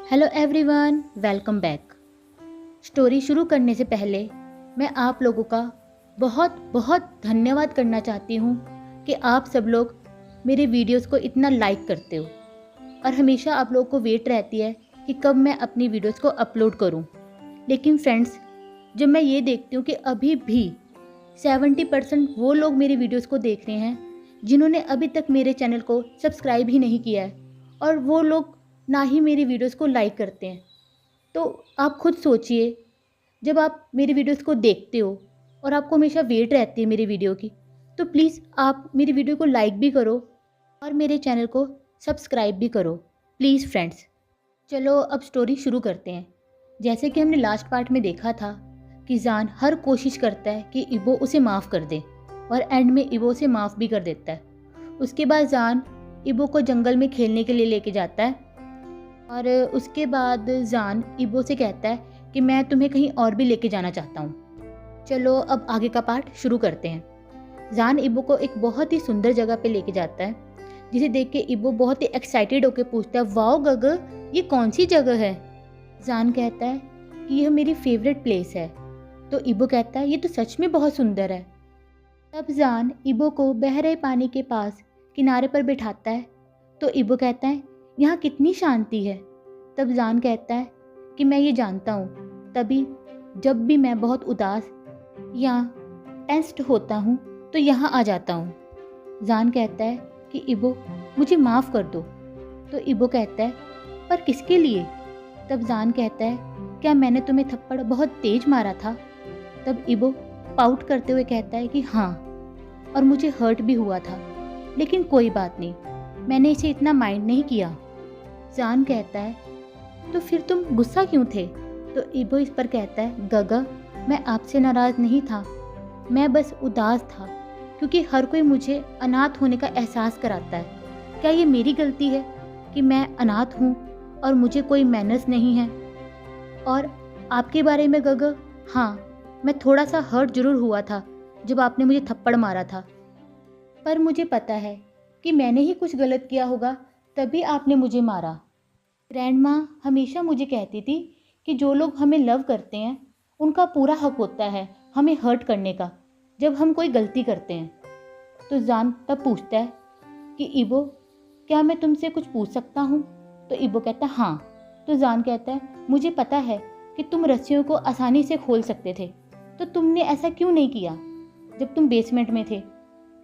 Hello everyone, welcome back. Story शुरू करने से पहले मैं आप लोगों का बहुत बहुत धन्यवाद करना चाहती हूँ कि आप सब लोग मेरे वीडियोस को इतना लाइक करते हो और हमेशा आप लोगों को वेट रहती है कि कब मैं अपनी वीडियोस को अपलोड करूँ। लेकिन फ्रेंड्स, जब मैं ये देखती हूँ कि अभी भी 70% वो लोग मेरी वीडियोस को देख रहे हैं जिन्होंने अभी तक मेरे चैनल को सब्सक्राइब ही नहीं किया है, और वो लोग ना ही मेरी वीडियोस को लाइक करते हैं। तो आप खुद सोचिए, जब आप मेरी वीडियोस को देखते हो और आपको हमेशा वेट रहती है मेरी वीडियो की, तो प्लीज़ आप मेरी वीडियो को लाइक भी करो और मेरे चैनल को सब्सक्राइब भी करो प्लीज़ फ्रेंड्स। चलो अब स्टोरी शुरू करते हैं। जैसे कि हमने लास्ट पार्ट में देखा था कि जान हर कोशिश करता है कि इबो उसे माफ़ कर दे और एंड में इबो उसे माफ़ भी कर देता है। उसके बाद जान इबो को जंगल में खेलने के लिए लेके जाता है और उसके बाद जान इबो से कहता है कि मैं तुम्हें कहीं और भी लेके जाना चाहता हूँ। चलो अब आगे का पार्ट शुरू करते हैं। जान इबो को एक बहुत ही सुंदर जगह पे लेके जाता है, जिसे देख के इबो बहुत ही एक्साइटेड होकर पूछता है, वाओ गग, ये कौन सी जगह है? जान कहता है कि यह मेरी फेवरेट प्लेस है। तो इबो कहता है, ये तो सच में बहुत सुंदर है। तब जान इबो को बह रहे पानी के पास किनारे पर बिठाता है। तो इबो कहता है, यहाँ कितनी शांति है। तब जान कहता है कि मैं ये जानता हूँ, तभी जब भी मैं बहुत उदास या टेंस्ड होता हूँ तो यहाँ आ जाता हूँ। जान कहता है कि इबो मुझे माफ़ कर दो। तो इबो कहता है, पर किसके लिए? तब जान कहता है, क्या मैंने तुम्हें थप्पड़ बहुत तेज मारा था? तब इबो पाउट करते हुए कहता है कि हाँ, और मुझे हर्ट भी हुआ था, लेकिन कोई बात नहीं, मैंने इसे इतना माइंड नहीं किया। जान कहता है, तो फिर तुम गुस्सा क्यों थे? तो इबो इस पर कहता है, गगा, मैं आपसे नाराज़ नहीं था, मैं बस उदास था क्योंकि हर कोई मुझे अनाथ होने का एहसास कराता है। क्या ये मेरी गलती है कि मैं अनाथ हूँ और मुझे कोई मैनर्स नहीं है? और आपके बारे में गगा, हाँ, मैं थोड़ा सा हर्ट जरूर हुआ था जब आपने मुझे थप्पड़ मारा था, पर मुझे पता है कि मैंने ही कुछ गलत किया होगा, तभी आपने मुझे मारा। ग्रैंड माँ हमेशा मुझे कहती थी कि जो लोग हमें लव करते हैं उनका पूरा हक होता है हमें हर्ट करने का जब हम कोई गलती करते हैं। तो जान तब पूछता है कि इबो, क्या मैं तुमसे कुछ पूछ सकता हूँ? तो इबो कहता है, हाँ। तो जान कहता है, मुझे पता है कि तुम रस्सियों को आसानी से खोल सकते थे, तो तुमने ऐसा क्यों नहीं किया जब तुम बेसमेंट में थे?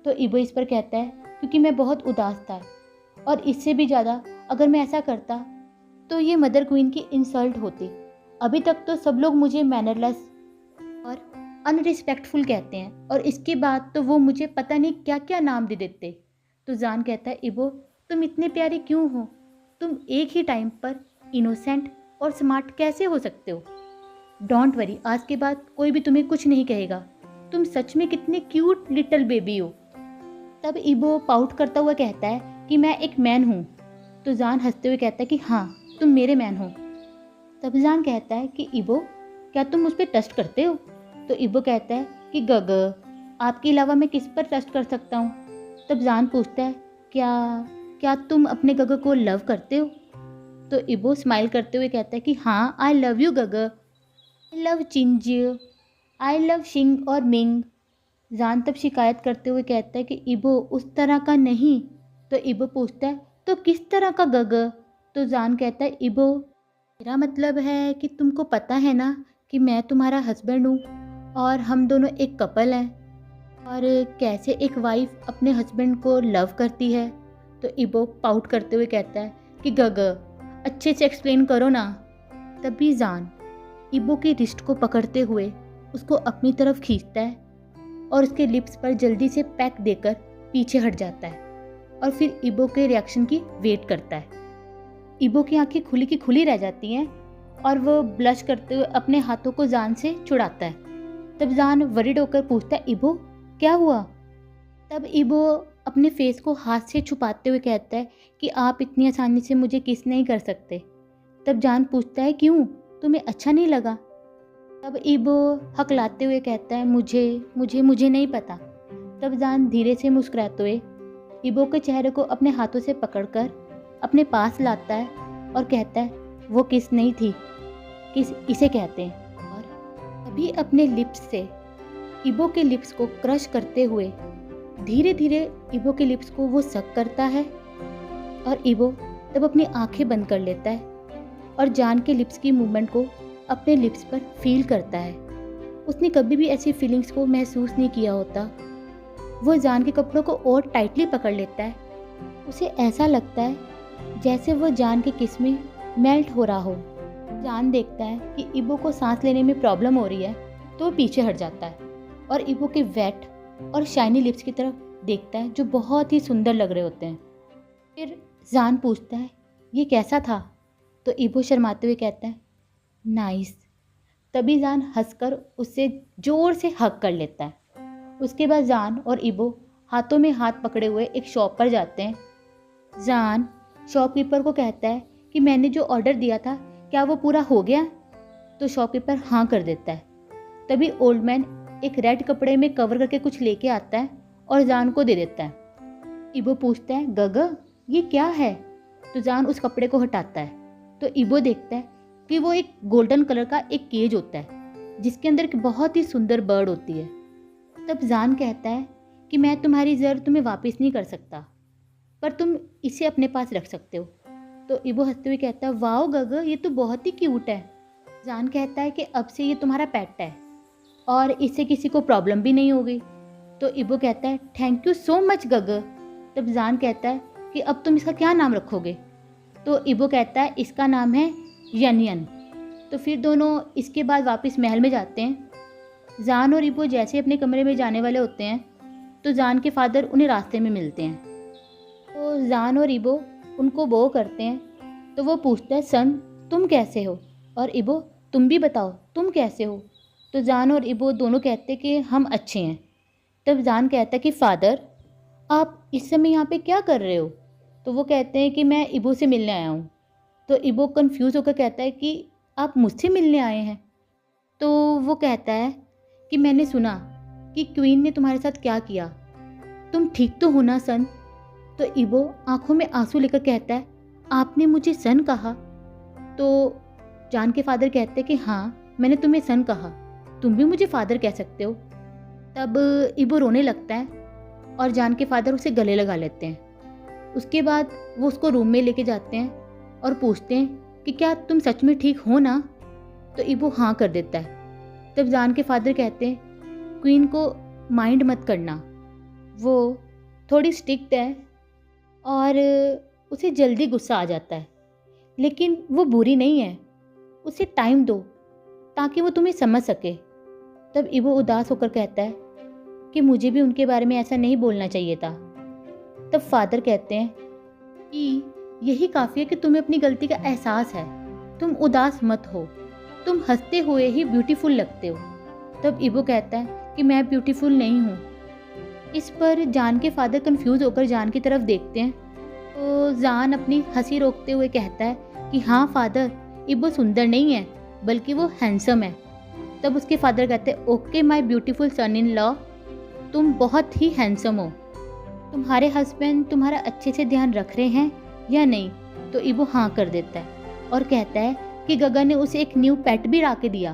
तो इबो इस पर कहता है, क्योंकि मैं बहुत उदास था, और इससे भी ज़्यादा अगर मैं ऐसा करता तो ये मदर क्वीन की इंसल्ट होती। अभी तक तो सब लोग मुझे मैनरलेस और अनरिस्पेक्टफुल कहते हैं, और इसके बाद तो वो मुझे पता नहीं क्या क्या नाम दे देते। तो जान कहता है, इबो तुम इतने प्यारे क्यों हो? तुम एक ही टाइम पर इनोसेंट और स्मार्ट कैसे हो सकते हो? डोंट वरी, आज के बाद कोई भी तुम्हें कुछ नहीं कहेगा। तुम सच में कितने क्यूट लिटिल बेबी हो। तब इबो पाउट करता हुआ कहता है कि मैं एक मैन हूँ। तो जान हंसते हुए कहता है कि हाँ, तुम मेरे मैन हो। तब जान कहता है कि इबो, क्या तुम मुझ पर ट्रस्ट करते हो? तो इबो कहता है कि गग, आपके अलावा मैं किस पर ट्रस्ट कर सकता हूँ? तब जान पूछता है, क्या क्या तुम अपने गग को लव करते हो? तो इबो स्माइल करते हुए कहता है कि हाँ, आई लव यू गग, आई लव चिंज, आई लव शिंग और मिंग। जान तब शिकायत करते हुए कहता है कि इबो उस तरह का नहीं। तो इबो पूछता है, तो किस तरह का गग? तो जान कहता है, इबो, मेरा मतलब है कि तुमको पता है ना कि मैं तुम्हारा हस्बैंड हूँ और हम दोनों एक कपल हैं, और कैसे एक वाइफ अपने हस्बैंड को लव करती है। तो इबो पाउट करते हुए कहता है कि गग, अच्छे से एक्सप्लेन करो ना। तभी जान इबो की रिस्ट को पकड़ते हुए उसको अपनी तरफ खींचता है और उसके लिप्स पर जल्दी से पैक देकर पीछे हट जाता है, और फिर इबो के रिएक्शन की वेट करता है। इबो की आंखें खुली की खुली रह जाती हैं और वो ब्लश करते हुए अपने हाथों को जान से छुड़ाता है। तब जान वरीड होकर पूछता है, इबो क्या हुआ? तब इबो अपने फेस को हाथ से छुपाते हुए कहता है कि आप इतनी आसानी से मुझे किस नहीं कर सकते। तब जान पूछता है, क्यों, तुम्हें अच्छा नहीं लगा? तब इबो हकलाते हुए कहता है, मुझे मुझे मुझे नहीं पता। तब जान धीरे से मुस्कुराते हुए इबो के चेहरे को अपने हाथों से पकड़कर अपने पास लाता है और कहता है, वो किस नहीं थी, किस इसे कहते हैं। और अभी अपने लिप्स से इबो के लिप्स को क्रश करते हुए धीरे धीरे इबो के लिप्स को वो सक करता है और इबो तब अपनी आंखें बंद कर लेता है और जान के लिप्स की मूवमेंट को अपने लिप्स पर फील करता है। उसने कभी भी ऐसी फीलिंग्स को महसूस नहीं किया होता। वो जान के कपड़ों को और टाइटली पकड़ लेता है। उसे ऐसा लगता है जैसे वो जान के किस में मेल्ट हो रहा हो। जान देखता है कि इबो को सांस लेने में प्रॉब्लम हो रही है तो वो पीछे हट जाता है और इबो के वेट और शाइनी लिप्स की तरफ देखता है जो बहुत ही सुंदर लग रहे होते हैं। फिर जान पूछता है ये कैसा था, तो इबो शर्माते हुए कहता है नाइस। तभी जान हंसकर उससे ज़ोर से हग कर लेता है। उसके बाद जान और इबो हाथों में हाथ पकड़े हुए एक शॉप पर जाते हैं। जान शॉपकीपर को कहता है कि मैंने जो ऑर्डर दिया था क्या वो पूरा हो गया, तो शॉपकीपर हाँ कर देता है। तभी ओल्ड मैन एक रेड कपड़े में कवर करके कुछ लेके आता है और जान को दे देता है। इबो पूछता है गग ये क्या है, तो जान उस कपड़े को हटाता है तो इबो देखता है कि वो एक गोल्डन कलर का एक केज होता है जिसके अंदर एक बहुत ही सुंदर बर्ड होती है। तब जान कहता है कि मैं तुम्हारी ज़रूरत तुम्हें वापस नहीं कर सकता, पर तुम इसे अपने पास रख सकते हो। तो इबो हंसते हुए कहता है वाओ गग ये तो बहुत ही क्यूट है। जान कहता है कि अब से ये तुम्हारा पेट है और इससे किसी को प्रॉब्लम भी नहीं होगी। तो इबो कहता है थैंक यू सो मच गग। तब जान कहता है कि अब तुम इसका क्या नाम रखोगे, तो इबो कहता है इसका नाम है यन। तो फिर दोनों इसके बाद वापस महल में जाते हैं। जान और इबो जैसे अपने कमरे में जाने वाले होते हैं तो जान के फादर उन्हें रास्ते में मिलते हैं। तो जान और इबो उनको बो करते हैं। तो वो पूछता है सन तुम कैसे हो, और इबो तुम भी बताओ तुम कैसे हो। तो जान और इबो दोनों कहते हैं कि हम अच्छे हैं। तब जान कहता है कि फादर आप इस समय यहाँ पे क्या कर रहे हो, तो वो कहते हैं कि मैं इबो से मिलने आया हूँ। तो इबो कंफ्यूज होकर कहता है कि आप मुझसे मिलने आए हैं। तो वो कहता है कि मैंने सुना कि क्वीन ने तुम्हारे साथ क्या किया, तुम ठीक तो हो ना सन। तो इबो आंखों में आंसू लेकर कहता है आपने मुझे सन कहा। तो जान के फादर कहते हैं कि हाँ मैंने तुम्हें सन कहा, तुम भी मुझे फादर कह सकते हो। तब इबो रोने लगता है और जान के फादर उसे गले लगा लेते हैं। उसके बाद वो उसको रूम में लेके जाते हैं और पूछते हैं कि क्या तुम सच में ठीक हो ना, तो इबो हाँ कर देता है। तब जान के फादर कहते हैं क्वीन को माइंड मत करना, वो थोड़ी स्ट्रिक्ट है और उसे जल्दी गुस्सा आ जाता है, लेकिन वो बुरी नहीं है, उसे टाइम दो ताकि वो तुम्हें समझ सके। तब इबो उदास होकर कहता है कि मुझे भी उनके बारे में ऐसा नहीं बोलना चाहिए था। तब फादर कहते हैं कि यही काफ़ी है कि तुम्हें अपनी गलती का एहसास है, तुम उदास मत हो, तुम हंसते हुए ही ब्यूटीफुल लगते हो। तब इबो कहता है कि मैं ब्यूटीफुल नहीं हूँ। इस पर जान के फादर कंफ्यूज होकर जान की तरफ देखते हैं। तो जान अपनी हंसी रोकते हुए कहता है कि हाँ फादर इबो सुंदर नहीं है बल्कि वो हैंडसम है। तब उसके फादर कहते हैं okay my beautiful son in law, तुम बहुत ही हैंडसम हो, तुम्हारे हस्बैंड तुम्हारा अच्छे से ध्यान रख रहे हैं या नहीं। तो इबो हाँ कर देता है और कहता है कि गगा ने उसे एक न्यू पेट भी ला के दिया।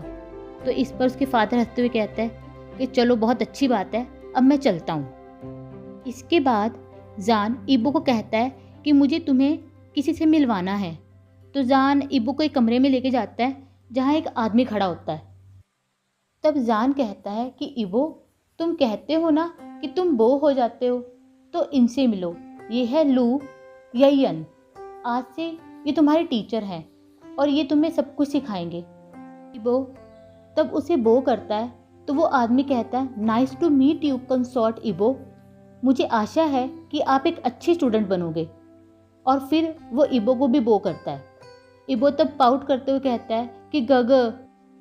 तो इस पर उसके फादर हंसते हुए कहता है कि चलो बहुत अच्छी बात है, अब मैं चलता हूँ। इसके बाद जान इबो को कहता है कि मुझे तुम्हें किसी से मिलवाना है। तो जान इबो को एक कमरे में लेके जाता है जहाँ एक आदमी खड़ा होता है। तब जान कहता है कि इबो तुम कहते हो ना कि तुम बो हो जाते हो, तो इनसे मिलो, ये है लू यन, आज से ये तुम्हारे टीचर हैं और ये तुम्हें सब कुछ सिखाएंगे। इबो तब उसे बो करता है तो वो आदमी कहता है nice to meet you consort इबो, मुझे आशा है कि आप एक अच्छी स्टूडेंट बनोगे। और फिर वो इबो को भी बो करता है। इबो तब पाउट करते हुए कहता है कि गग।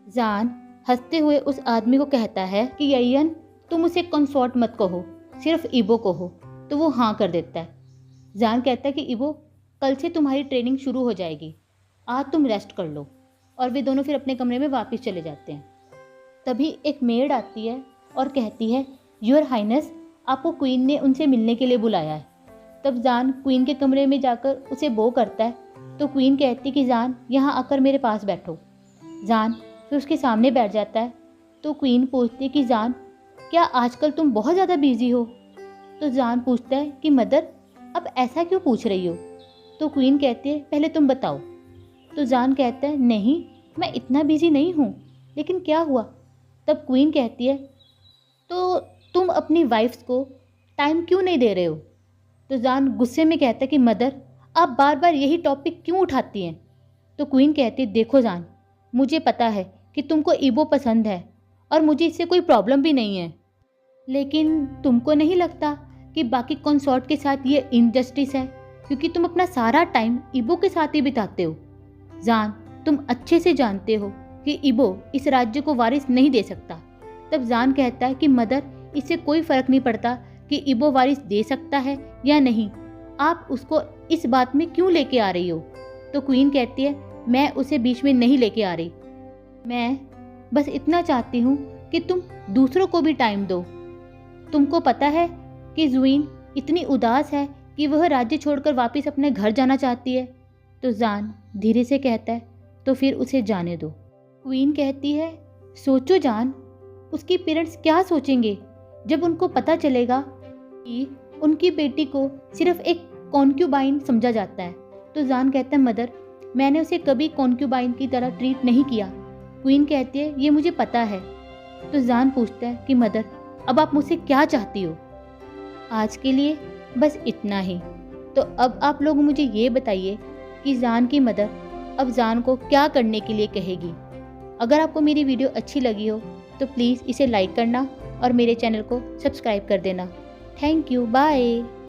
जान हंसते हुए उस आदमी को कहता है कि यन तुम उसे कंसॉर्ट मत कहो, सिर्फ इबो कहो। तो वो हाँ कर देता है। जान कहता है कि इबो कल से तुम्हारी ट्रेनिंग शुरू हो जाएगी, आज तुम रेस्ट कर लो। और वे दोनों फिर अपने कमरे में वापस चले जाते हैं। तभी एक मेड आती है और कहती है योर हाइनेस आपको क्वीन ने उनसे मिलने के लिए बुलाया है। तब जान क्वीन के कमरे में जाकर उसे बो करता है तो क्वीन कहती कि जान यहाँ आकर मेरे पास बैठो। जान फिर उसके सामने बैठ जाता है। तो क्वीन पूछती कि जान क्या आजकल तुम बहुत ज़्यादा बिजी हो? तो जान पूछता है कि मदर अब ऐसा क्यों पूछ रही हो? तो क्वीन कहती है पहले तुम बताओ। तो जान कहता है नहीं मैं इतना बिजी नहीं हूँ, लेकिन क्या हुआ? तब क्वीन कहती है तो तुम अपनी वाइफ्स को टाइम क्यों नहीं दे रहे हो? तो जान गुस्से में कहता है कि मदर आप बार बार यही टॉपिक क्यों उठाती हैं? तो क्वीन कहती है देखो जान मुझे पता है कि तुमको ईबो पसंद है और मुझे इससे कोई प्रॉब्लम भी नहीं है, लेकिन तुमको नहीं लगता कि बाकी कंसॉर्ट के साथ ये इनजस्टिस है, क्योंकि तुम अपना सारा टाइम ईबो के साथ ही बिताते हो। जान तुम अच्छे से जानते हो कि ईबो इस राज्य को वारिस नहीं दे सकता। तब जान कहता है कि मदर इससे कोई फ़र्क नहीं पड़ता कि ईबो वारिस दे सकता है या नहीं, आप उसको इस बात में क्यों लेके आ रही हो? तो क्वीन कहती है मैं उसे बीच में नहीं लेके आ रही, मैं बस इतना चाहती हूँ कि तुम दूसरों को भी टाइम दो। तुमको पता है कि ज़ुइन इतनी उदास है कि वह राज्य छोड़कर वापस अपने घर जाना चाहती है। तो जान धीरे से कहता है तो फिर उसे जाने दो। क्वीन कहती है सोचो जान उसकी पेरेंट्स क्या सोचेंगे जब उनको पता चलेगा कि उनकी बेटी को सिर्फ एक कॉन्क्यूबाइन समझा जाता है। तो जान कहता है मदर मैंने उसे कभी कॉन्क्यूबाइन की तरह ट्रीट नहीं किया। क्वीन कहती है ये मुझे पता है। तो जान पूछता है कि मदर अब आप मुझसे क्या चाहती हो? आज के लिए बस इतना ही। तो अब आप लोग मुझे ये बताइए कि जान की मदर अब जान को क्या करने के लिए कहेगी। अगर आपको मेरी वीडियो अच्छी लगी हो तो प्लीज़ इसे लाइक करना और मेरे चैनल को सब्सक्राइब कर देना। Thank you, bye.